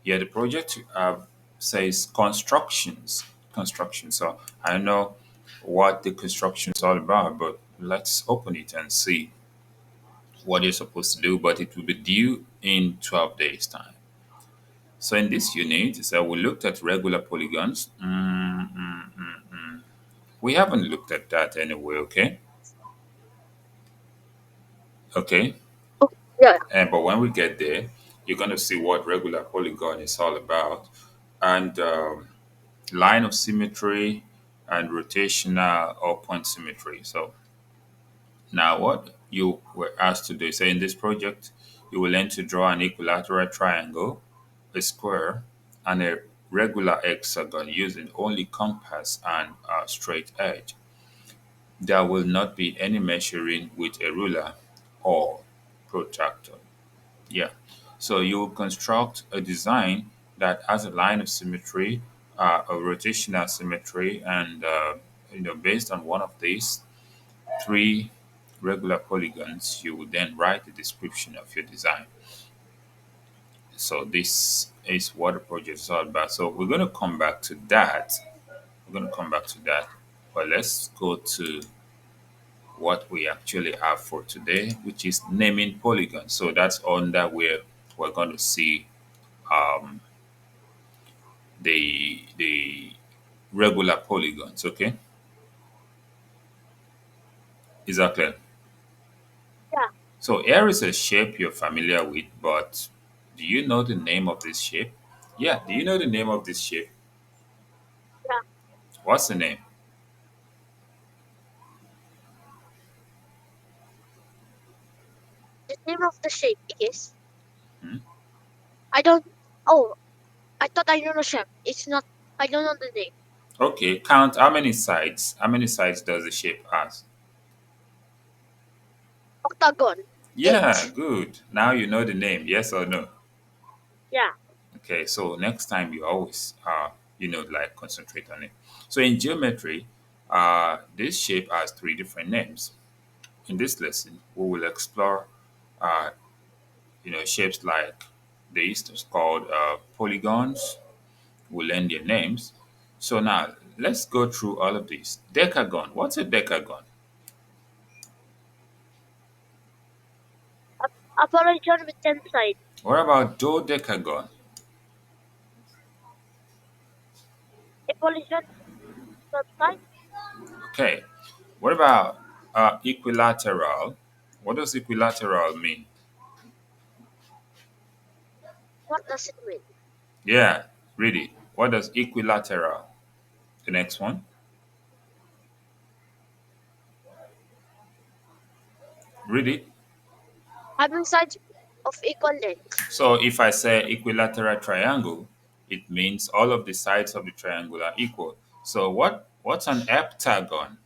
Yeah, the project says constructions. Construction. So I know what the construction is all about, but let's open it and see what you're supposed to do. But it will be due in 12 days' time. So in this unit, so we looked at regular polygons. We haven't looked at that anyway, okay? Okay. Oh, yeah. And but when we get there, you're going to see what regular polygon is all about. And line of symmetry and rotational or point symmetry. So now what you were asked to do, say in this project, you will learn to draw an equilateral triangle, a square, and a regular hexagon using only compass and a straight edge. There will not be any measuring with a ruler or protractor. Yeah. So you will construct a design that has a line of symmetry, a rotational symmetry, and based on one of these three regular polygons, you will then write the description of your design. So this is what the project is all about. So we're going to come back to that. We're going to come back to that. But let's go to what we actually have for today, which is naming polygons. So that's under where we're going to see um, the regular polygons. Okay, is that clear? Yeah. So here is a shape you're familiar with, but do you know the name of this shape? Yeah, do you know the name of this shape? Yeah. What's the name? The name of the shape is. Hmm? I don't. Oh, I thought I know the shape. It's not. I don't know the name. Okay, count how many sides. How many sides does the shape has? Octagon. Yeah, Eight. good. Now you know the name. Yes or no? Yeah. Okay, so next time you always like concentrate on it. So in geometry, this shape has three different names. In this lesson, we will explore uh, shapes like this is called polygons. We'll learn their names. So now let's go through all of these. Decagon. What's a decagon? A polygon with 10 sides. What about dodecagon? A polygon with sides. Okay. What about equilateral? What does equilateral mean? What does it mean? Yeah, read it. What does equilateral? The next one. Read it. Having sides of equal length. So if I say equilateral triangle, it means all of the sides of the triangle are equal. So what's an heptagon?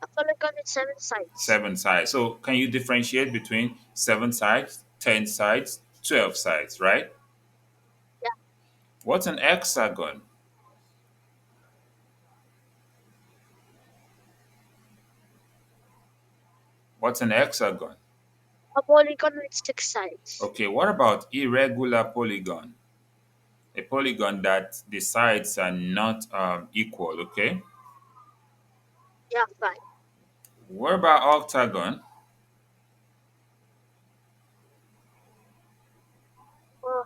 A polygon with 7 sides. Seven sides. So can you differentiate between seven sides, 10 sides, 12 sides, right? Yeah. What's an hexagon? What's an hexagon? A polygon with 6 sides. Okay, what about irregular polygon? A polygon that the sides are not equal, okay? Yeah, fine. What about octagon? Uh,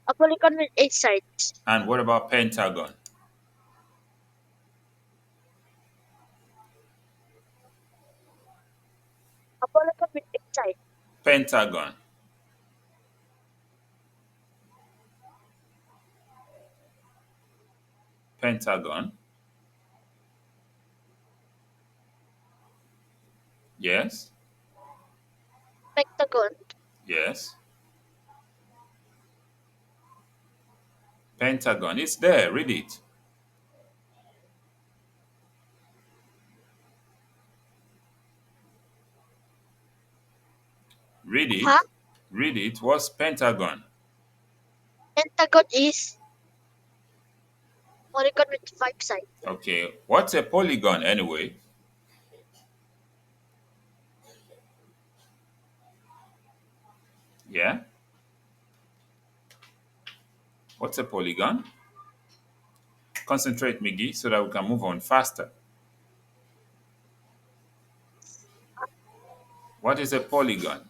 a polygon with 8 sides. And what about pentagon? A polygon with 8 sides. Pentagon. Pentagon. Yes. Pentagon. Yes. Pentagon. It's there. Read it. Read Huh? it. Read it. What's pentagon? Pentagon is polygon with 5 sides. Okay. What's a polygon anyway? Yeah. What's a polygon? Concentrate, Miggy, so that we can move on faster. What is a polygon?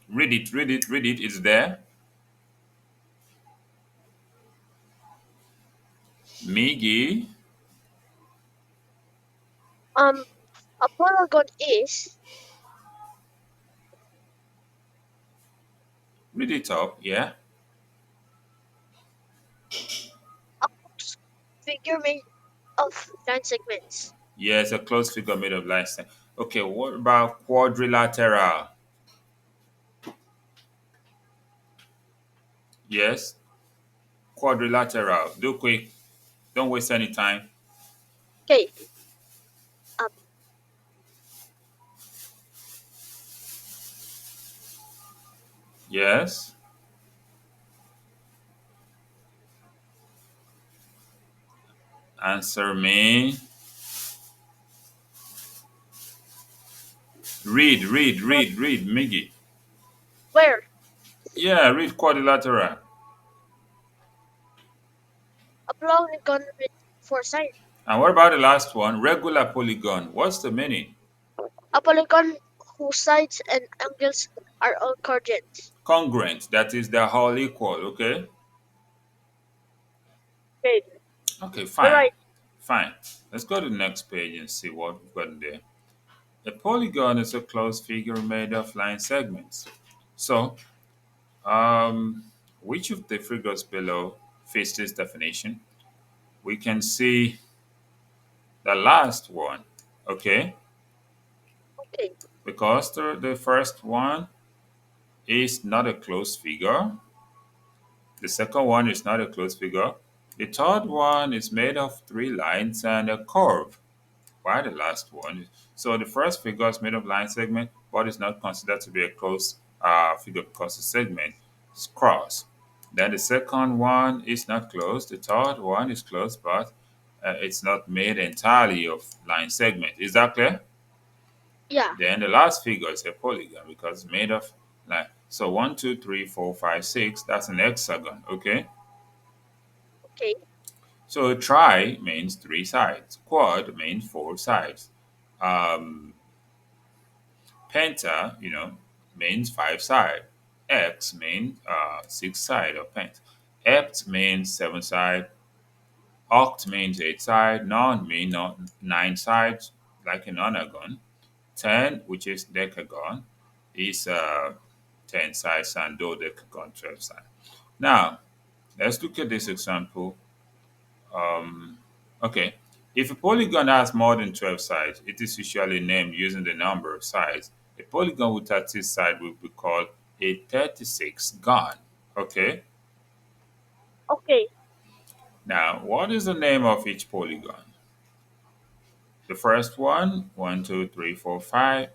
Read it, read it, read it. It's there. Miggy, Um, a polygon is read it up. Yeah. a figure made of line segments. Yes, a closed figure made of lines. Okay, what about quadrilateral? Yes, quadrilateral. Do quick. Don't waste any time. Okay. Um, Yes. Answer me. Read, read, quad- read, read, Miggy. where Yeah, read quadrilateral. a polygon with four sides. And what about the last one? Regular polygon. What's the meaning? A polygon whose sides and angles are all congruent. Congruent. That is, they're all equal. Okay. Okay. Okay, You're fine. right. Fine. Let's go to the next page and see what we've got there. A polygon is a closed figure made of line segments. So, um, which of the figures below fits this definition? We can see the last one, okay? Okay. Because the first one is not a closed figure, the second one is not a closed figure, the third one is made of three lines and a curve. Why the last one? So the first figure is made of line segment, but it's not considered to be a closed figure because the segment is crossed. Then the second one is not closed. The third one is closed, but it's not made entirely of line segment. Is that clear? Yeah. Then the last figure is a polygon because it's made of line. So one, two, three, four, five, six. That's an hexagon. Okay. Okay. So tri means three sides. Quad means four sides. Um, Penta, means five side. X means six side of pent. Hept means seven side. Oct means eight side. Non means nine sides, like an onagon. Ten, which is decagon, is 10 sides, and dodecagon 12 sides. Now, let's look at this example. Um, okay, if a polygon has more than 12 sides, it is usually named using the number of sides. A polygon with 30 sides will be called a 36 gon. Okay, Okay. now what is the name of each polygon? The first one, 2, 3, 4, 5,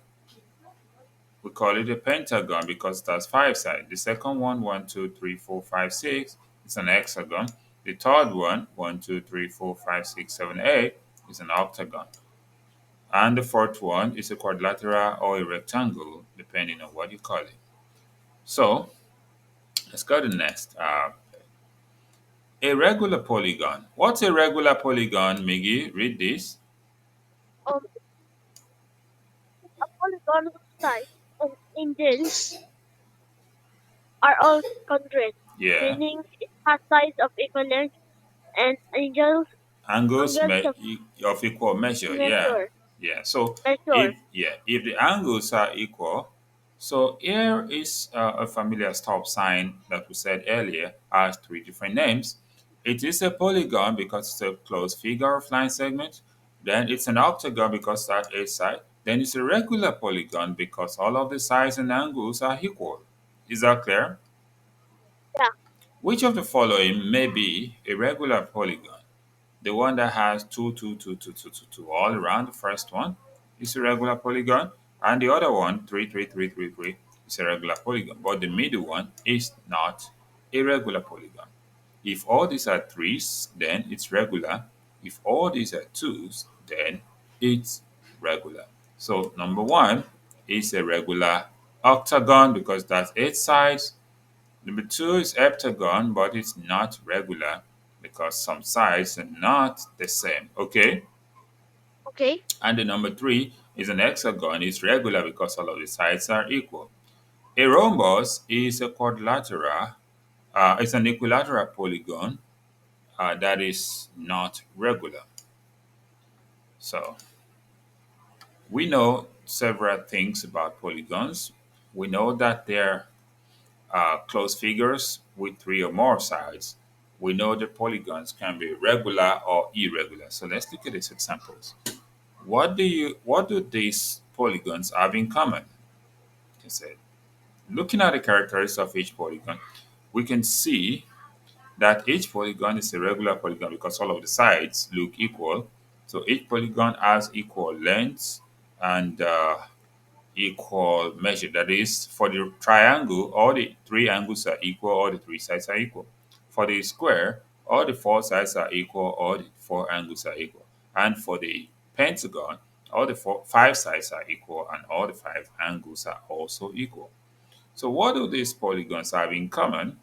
we call it a pentagon because it has five sides. The second one, 2, 3, 4, 5, 6, it's an hexagon. The third one, 2, 3, 4, 5, 6, 7, 8, is an octagon. And the fourth one is a quadrilateral or a rectangle, depending on what you call it. So let's go to the next. A regular polygon. What's a regular polygon, Miggy? Read this. Um, a polygon whose sides and angles are all congruent, Yeah. meaning it has sides of equal length and Angles angles of of equal measure. Yeah. measure. Yeah. So Measure. if the angles are equal, so here is a familiar stop sign that we said earlier has three different names. It is a polygon because it's a closed figure of line segment. Then it's an octagon because that is side. Then it's a regular polygon because all of the sides and angles are equal. Is that clear? Yeah. Which of the following may be a regular polygon? The one that has two all around the first one is a regular polygon, and the other one, three, is a regular polygon. But the middle one is not a regular polygon. If all these are threes, then it's regular. If all these are twos, then it's regular. So number one is a regular octagon because that's 8 sides. Number two is heptagon, but it's not regular because some sides are not the same. Okay. Okay. And the number three is an hexagon. It's regular because all of the sides are equal. A rhombus is a quadrilateral. It's an equilateral polygon that is not regular. So we know several things about polygons. We know that they're closed figures with three or more sides. We know that polygons can be regular or irregular. So let's look at these examples. What do these polygons have in common? I said, looking at the characteristics of each polygon, we can see that each polygon is a regular polygon because all of the sides look equal. So each polygon has equal lengths and equal measure. That is, for the triangle, all the three angles are equal, all the three sides are equal. For the square, all the four sides are equal, all the four angles are equal. And for the pentagon, all the five sides are equal, and all the five angles are also equal. So, what do these polygons have in common?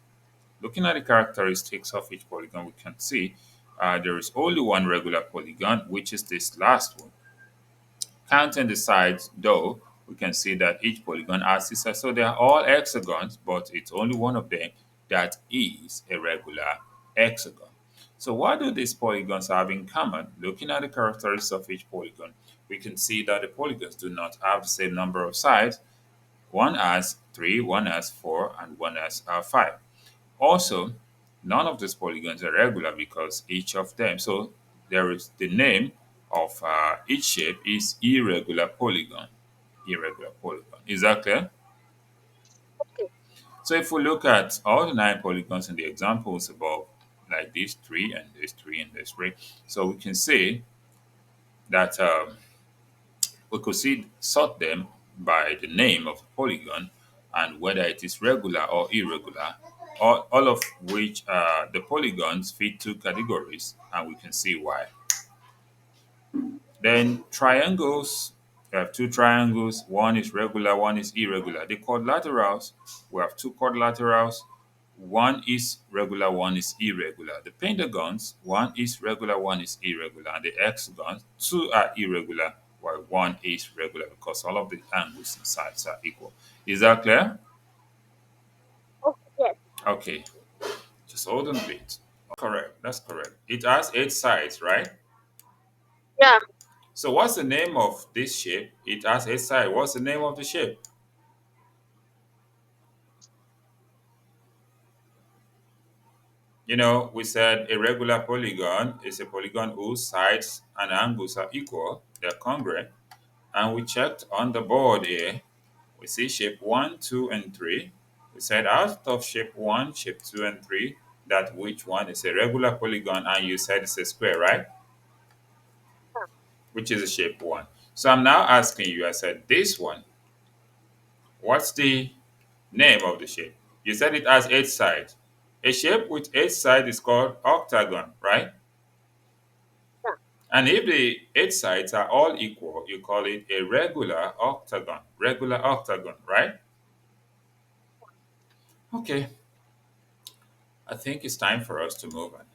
Looking at the characteristics of each polygon, we can see there is only one regular polygon, which is this last one. Counting the sides, though, we can see that each polygon has six sides. So they are all hexagons, but it's only one of them that is a regular hexagon. So what do these polygons have in common? Looking at the characteristics of each polygon, we can see that the polygons do not have the same number of sides. One has three, one has four, and one has five. Also, none of these polygons are regular because each of them, so there is the name of each shape is irregular polygon. Irregular polygon. Is that clear? Okay. So if we look at all the nine polygons in the examples above, like these three and this three and this three, so we can say that we could sort them by the name of the polygon and whether it is regular or irregular, all of which the polygons fit two categories, and we can see why. Then triangles, we have two triangles, one is regular, one is irregular. The quadrilaterals, we have two quadrilaterals, one is regular, one is irregular. The pentagons, one is regular, one is irregular. And the hexagons, two are irregular, while one is regular because all of the angles and sides are equal. Is that clear? Okay. Yes. Okay, just hold on a bit. Correct, that's correct. It has 8 sides, right? Yeah. So what's the name of this shape? It has 8 sides. What's the name of the shape? We said a regular polygon is a polygon whose sides and angles are equal, they're congruent. And we checked on the board here. We see shape 1, 2, and 3. We said out of shape 1, shape 2, and 3, that which one is a regular polygon, and you said it's a square, right? Which is a shape 1. So I'm now asking you, I said, this one, what's the name of the shape? You said it has 8 sides. A shape with 8 sides is called octagon, right? Yeah. And if the 8 sides are all equal, you call it a regular octagon. Regular octagon, right? Okay, I think it's time for us to move on.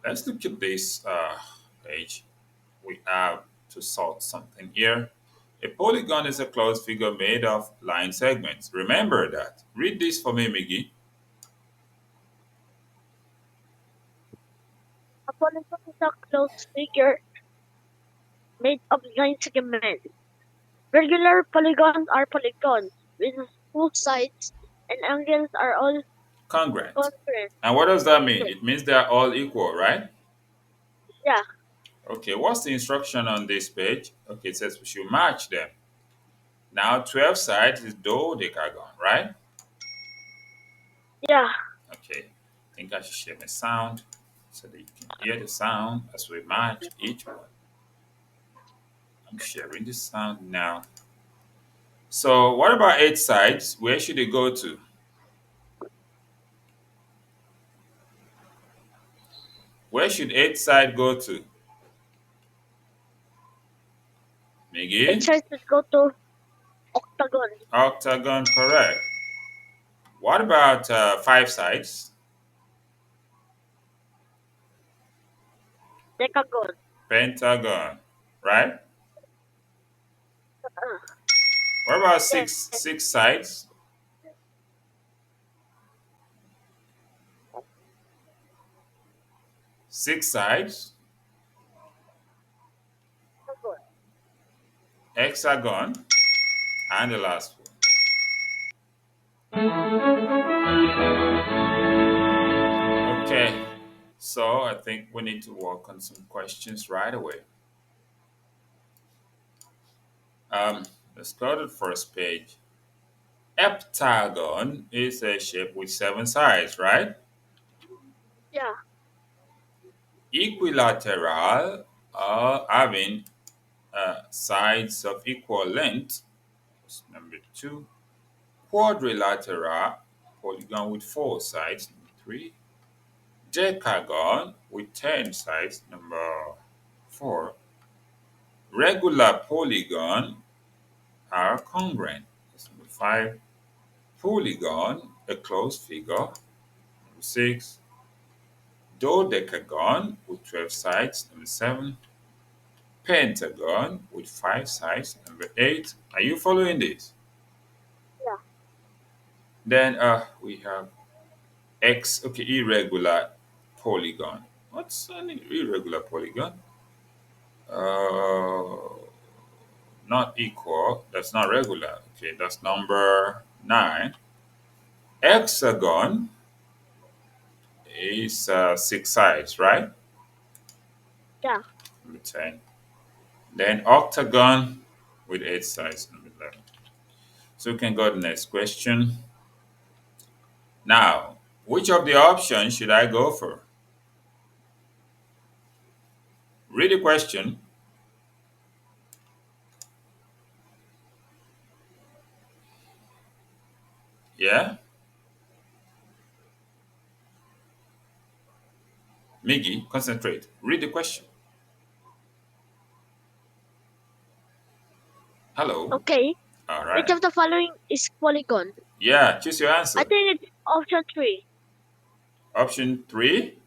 Let's look at this page. We have to sort something here. A polygon is a closed figure made of line segments. Remember that. Read this for me, Miggy. A polygon is a closed figure made of line segments. Regular polygons are polygons with whose sides and angles are all Congruent. congruent. And what does that mean? It means they are all equal, right? Yeah. Okay, what's the instruction on this page? Okay, it says we should match them. Now, 12 sides is dodecagon, right? Yeah. Okay, I think I should share my sound so that you can hear the sound as we match each one. I'm sharing the sound now. So, what about 8 sides? Where should they go to? Where should 8 side go to? It Miggy? tries to go to octagon, Octagon, correct. What about five sides? decagon, Pentagon, right? uh, What about yes, six sides? Six sides. octagon, Hexagon, and the last one. Okay, so I think we need to work on some questions right away. Um, let's go to the first page. Heptagon is a shape with seven sides, right? yeah, Equilateral having sides of equal length. That's number two. Quadrilateral polygon with four sides. Number three. Decagon with 10 sides. Number four. Regular polygon are congruent. That's number five. Polygon, a closed figure. Number six. Dodecagon with 12 sides. Number seven. Pentagon with five sides. Number eight. Are you following this? yeah. Then we have X, okay, irregular polygon. What's an irregular polygon? Uh, Not equal. That's not regular. Okay, that's number nine. Hexagon is six sides, right? Yeah. Number 10. Then octagon with eight sides, number 11. So we can go to the next question. Now, which of the options should I go for? Read the question. Yeah? Miggy, concentrate. Read the question. Hello. Okay. All Which right. of the following is polygon? Yeah, choose your I answer. think it's option three. Option three.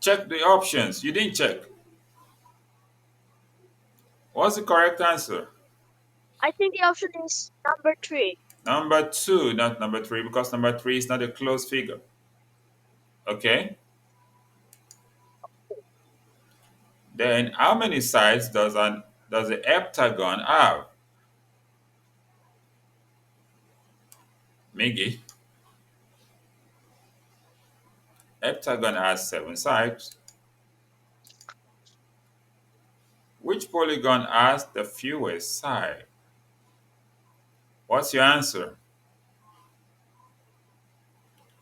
Check the options. You didn't check. What's the correct answer? I think the option is number three. Number two, not number three, because number three is not a closed figure. Okay. Then how many sides does a heptagon have? Miggy, heptagon has seven sides. Which polygon has the fewest side? What's your answer?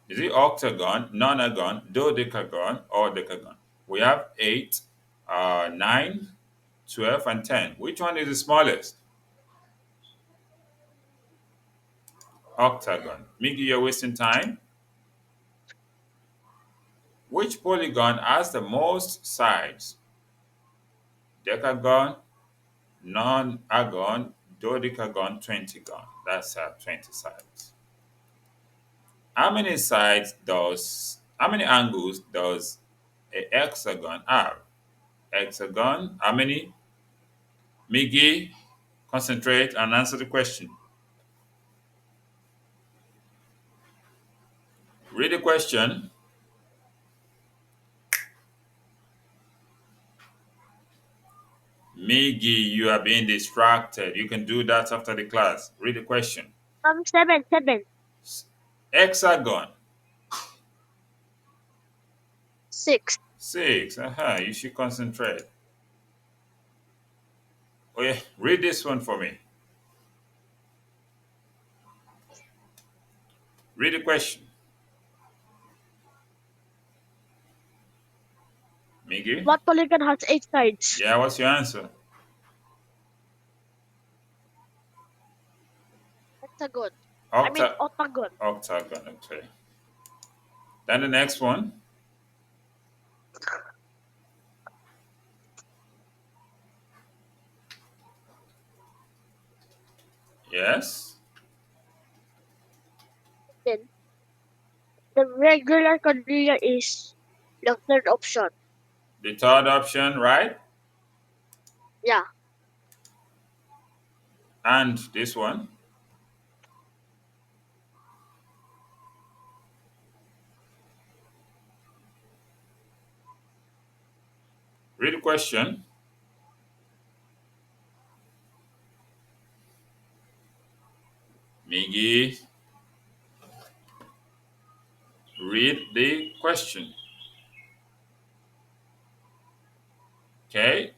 Is it octagon, nonagon, dodecagon, or decagon? We have 8, 9, 12, and 10. Which one is the smallest? Octagon. Miggy, you're wasting time. Which polygon has the most sides? Decagon, non-agon, dodecagon, 20gon. That's 20 sides. How many angles does a hexagon have? Hexagon, how many? Miggy, concentrate and answer the question. Read the question. Miggy, you are being distracted. You can do that after the class. Read the question. Seven. Hexagon, Six. six. You should concentrate. Oh yeah, read this one for me. Read the question. Miggy? What polygon has eight sides? Yeah, what's your answer? Hexagon. I mean Octa octagon. octagon, okay. Then the next one. Yes. Then the regular cornea is the third option. The third option, right? Yeah. And this one. Read the question. Miggy, read the question. Okay.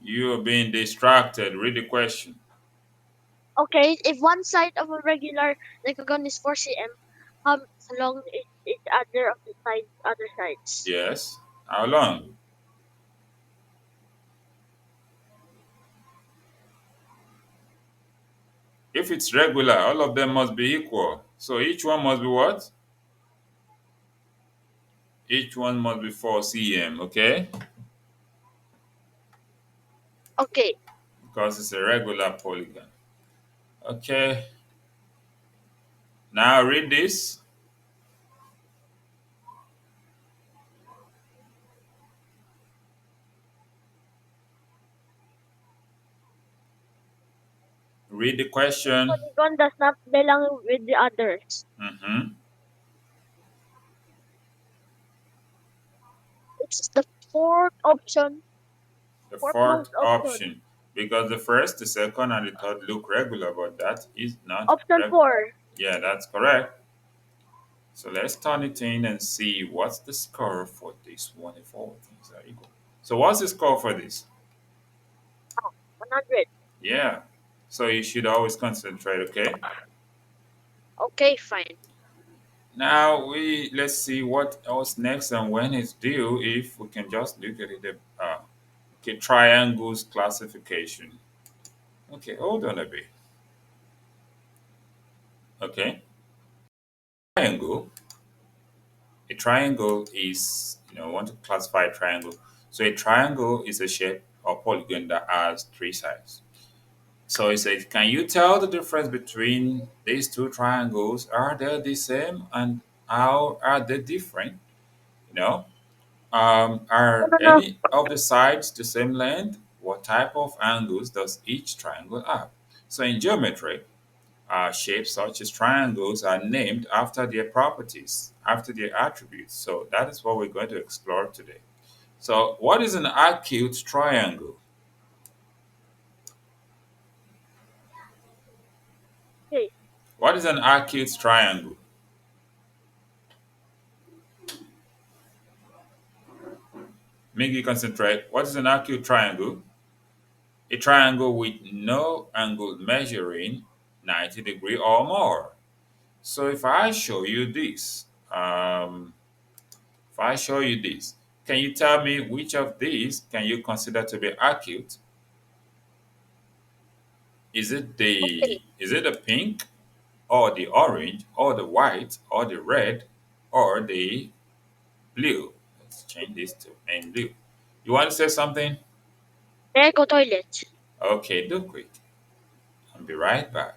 You are being distracted. Read the question. Okay, if one side of a regular decagon is 4 cm, how long is each other of the other sides? Yes. How long? If it's regular, all of them must be equal. So each one must be what? Each one must be 4 cm, okay? Okay, Because it's a regular polygon. Okay. Now read this. Read the question. polygon does not belong with the others. Mhm. It's the fourth option, The fourth most fourth option. option. Because the first, the second, and the third look regular, but that is not Option regular. 4. Yeah, that's correct. So let's turn it in and see what's the score for this one if all things are equal. So what's the score for this? Oh, 100. Yeah. So you should always concentrate, okay? Okay, fine. Now we let's see what else next and when it's due. If we can just look at it, okay, triangles classification. Okay, hold on a bit. Okay, triangle. A triangle is, want to classify a triangle. So a triangle is a shape or polygon that has three sides. So it says, can you tell the difference between these two triangles? Are they the same, and how are they different? You know, No, are no, no. any of the sides the same length? What type of angles does each triangle have? So in geometry, shapes such as triangles are named after their properties, after their attributes. So that is what we're going to explore today. So, what is an acute triangle? Okay, What is an acute triangle? Make you concentrate. What is an acute triangle? A triangle with no angle measuring 90 degrees or more. So if I show you this, if I show you this, can you tell me which of these can you consider to be acute? okay. Is it the pink or the orange or the white or the red or the blue? Let's change this to main blue. You want to say something? May I go toilet? Okay, do quick. I'll be right back.